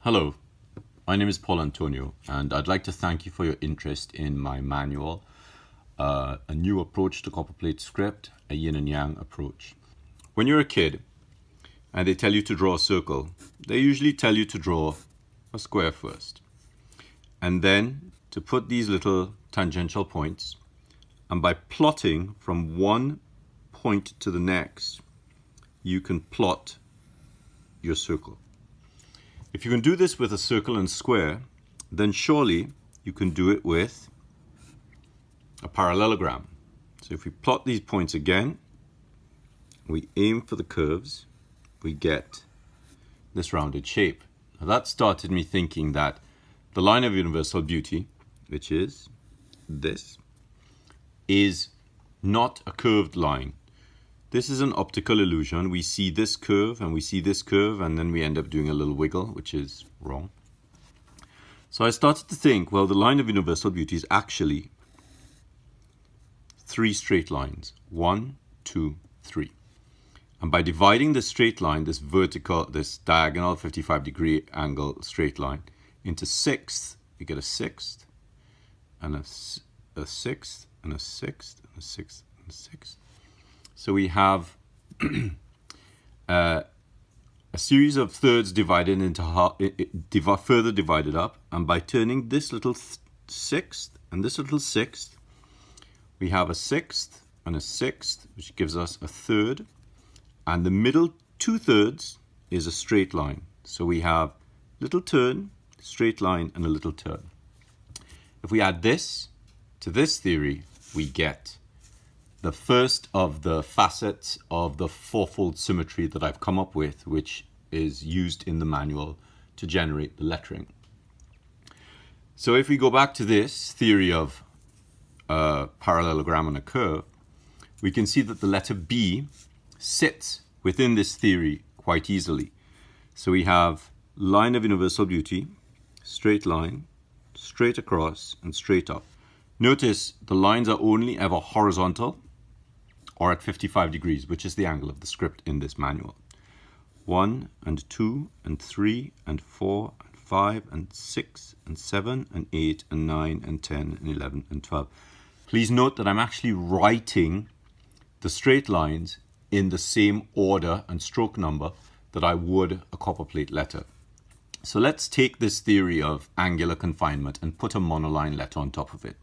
Hello, my name is Paul Antonio, and I'd like to thank you for your interest in my manual, a new approach to copper plate script, a yin and yang approach. When you're a kid and they tell you to draw a circle, they usually tell you to draw a square first, and then to put these little tangential points, and by plotting from one point to the next, you can plot your circle. If you can do this with a circle and square, then surely you can do it with a parallelogram. So if we plot these points again, we aim for the curves, we get this rounded shape. Now that started me thinking that the line of universal beauty, which is this, is not a curved line. This is an optical illusion. We see this curve and we see this curve, and then we end up doing a little wiggle, which is wrong. So I started to think, well, the line of universal beauty is actually three straight lines. 1, 2, 3. And by dividing this straight line, this vertical, this diagonal 55-degree angle straight line, into sixths, we get a sixth, and a sixth, and a sixth, and a sixth, and a sixth. So we have a series of thirds divided into further divided up, and by turning this little sixth and this little sixth, we have a sixth and a sixth, which gives us a third, and the middle 2/3 is a straight line. So we have little turn, straight line, and a little turn. If we add this to this theory, we get the first of the facets of the fourfold symmetry that I've come up with, which is used in the manual to generate the lettering. So if we go back to this theory of a parallelogram and a curve, we can see that the letter B sits within this theory quite easily. So we have line of universal beauty, straight line, straight across, and straight up. Notice the lines are only ever horizontal or at 55 degrees, which is the angle of the script in this manual. 1 and 2 and 3 and 4 and 5 and 6 and 7 and 8 and 9 and 10 and 11 and 12. Please note that I'm actually writing the straight lines in the same order and stroke number that I would a copper plate letter. So let's take this theory of angular confinement and put a monoline letter on top of it.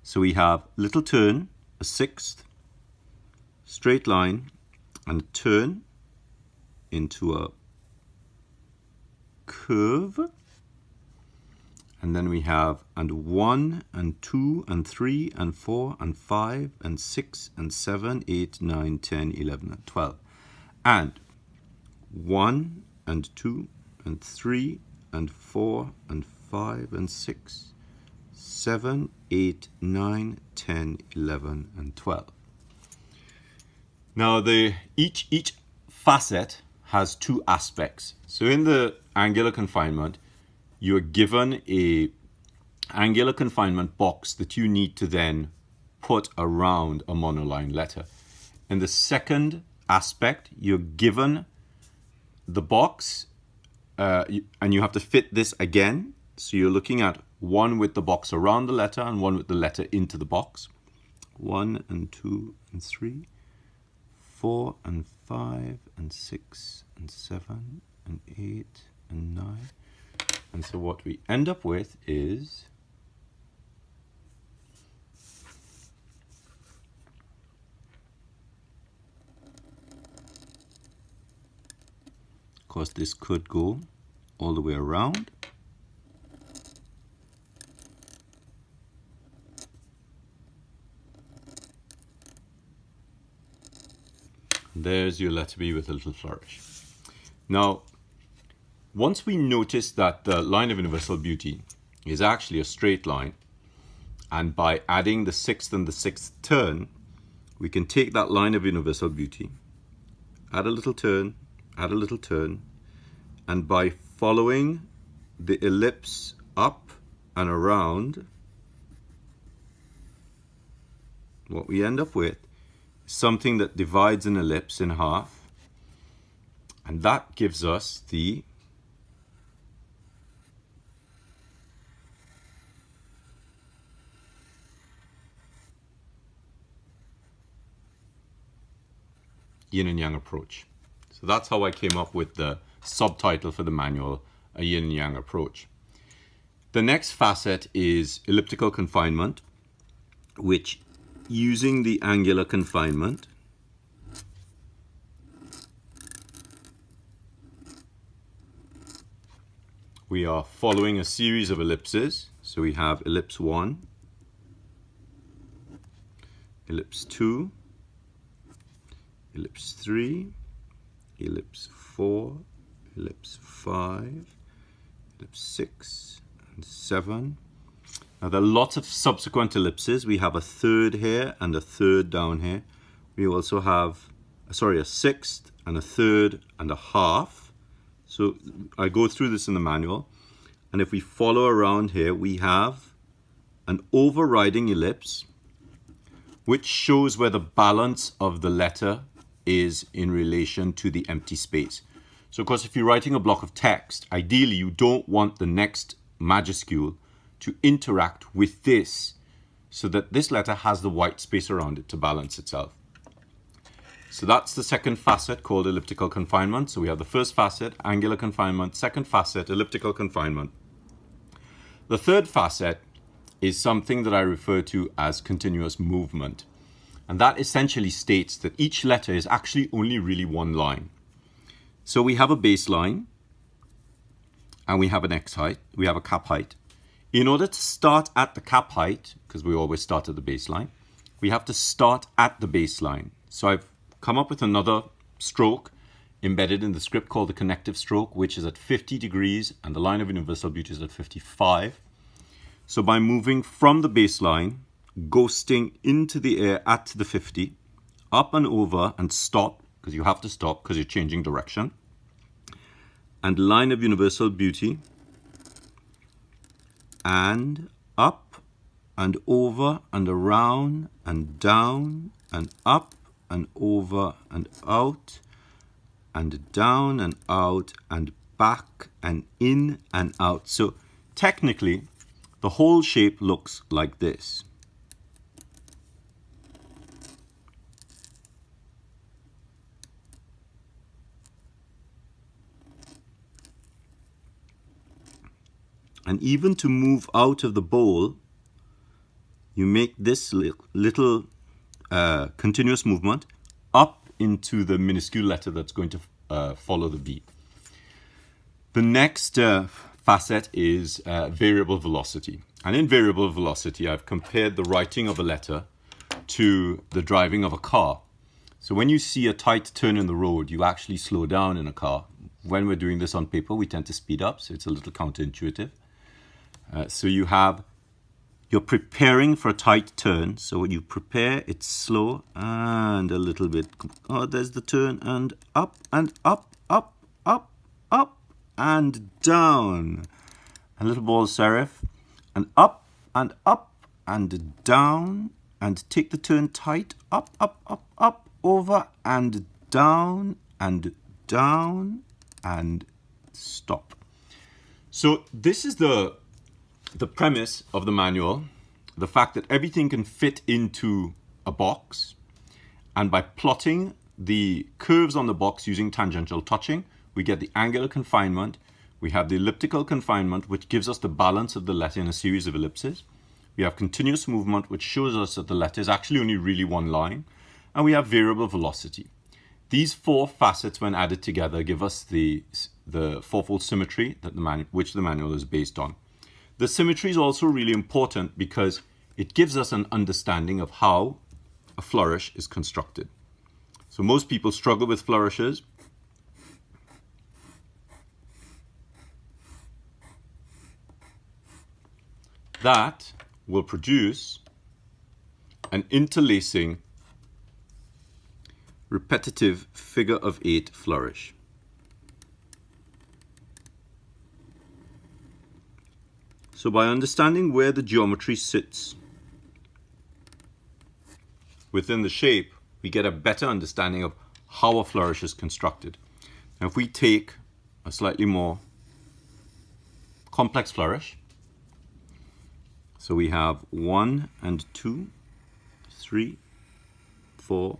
So we have little turn, a sixth, straight line, and a turn into a curve. And then we have and 1 and 2 and 3 and 4 and 5 and 6 and 7, 8, 9, 10, 11, and 12. And 1 and 2 and 3 and 4 and 5 and 6, 7, 8, 9, 10, 11, and 12. Now each facet has two aspects. So in the angular confinement, you're given a angular confinement box that you need to then put around a monoline letter. In the second aspect, you're given the box and you have to fit this again. So you're looking at one with the box around the letter and one with the letter into the box. 1 and 2 and 3, 4 and 5 and 6 and 7 and 8 and 9. And so what we end up with is of course this could go all the way around. There's your letter B with a little flourish. Now, once we notice that the line of universal beauty is actually a straight line, and by adding the sixth and the sixth turn, we can take that line of universal beauty, add a little turn, add a little turn, and by following the ellipse up and around, what we end up with something that divides an ellipse in half, and that gives us the yin and yang approach. So that's how I came up with the subtitle for the manual, a yin and yang approach. The next facet is elliptical confinement, which using the angular confinement, we are following a series of ellipses. So we have ellipse 1, ellipse 2, ellipse 3, ellipse 4, ellipse 5, ellipse 6, and 7. Now there are lots of subsequent ellipses. We have a third here and a third down here. We also have, a sixth and a third and a half. So I go through this in the manual. And if we follow around here, we have an overriding ellipse, which shows where the balance of the letter is in relation to the empty space. So of course, if you're writing a block of text, ideally you don't want the next majuscule to interact with this so that this letter has the white space around it to balance itself. So that's the second facet called elliptical confinement. So we have the first facet, angular confinement, second facet, elliptical confinement. The third facet is something that I refer to as continuous movement. And that essentially states that each letter is actually only really one line. So we have a baseline and we have an X height, we have a cap height. In order to start at the cap height, because we always start at the baseline, we have to start at the baseline. So I've come up with another stroke embedded in the script called the connective stroke, which is at 50 degrees and the line of universal beauty is at 55. So by moving from the baseline, ghosting into the air at the 50, up and over and stop, because you have to stop because you're changing direction, and line of universal beauty, and up and over and around and down and up and over and out and down and out and back and in and out. So technically, the whole shape looks like this. And even to move out of the bowl, you make this little continuous movement up into the minuscule letter that's going to follow the V. The next facet is variable velocity. And in variable velocity, I've compared the writing of a letter to the driving of a car. So when you see a tight turn in the road, you actually slow down in a car. When we're doing this on paper, we tend to speed up, so it's a little counterintuitive. So you're preparing for a tight turn. So when you prepare, it's slow and a little bit. Oh, there's the turn, and up and up, up, up, up, and down. A little ball serif, and up and up and down, and take the turn tight, up, up, up, up, over and down and stop. So this is the premise of the manual, the fact that everything can fit into a box, and by plotting the curves on the box using tangential touching, we get the angular confinement. We have the elliptical confinement, which gives us the balance of the letter in a series of ellipses. We have continuous movement, which shows us that the letter is actually only really one line. And we have variable velocity. These four facets, when added together, give us the fourfold symmetry that which the manual is based on. The symmetry is also really important because it gives us an understanding of how a flourish is constructed. So most people struggle with flourishes. That will produce an interlacing, repetitive figure of 8 flourish. So by understanding where the geometry sits within the shape, we get a better understanding of how a flourish is constructed. Now if we take a slightly more complex flourish, so we have 1 and 2, 3, 4,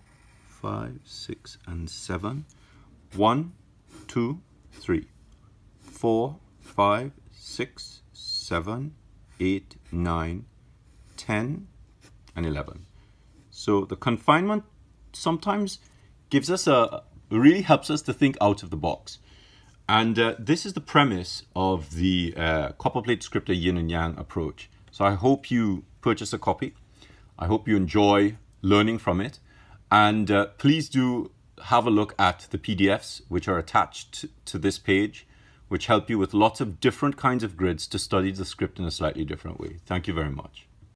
5, 6, and 7. 1, 2, 3, 4, 5, 6, 7, 8, 9, 10, and 11. So the confinement sometimes gives us really helps us to think out of the box. And this is the premise of the copperplate scripter yin and yang approach. So I hope you purchase a copy. I hope you enjoy learning from it. And please do have a look at the PDFs which are attached to this page, which help you with lots of different kinds of grids to study the script in a slightly different way. Thank you very much.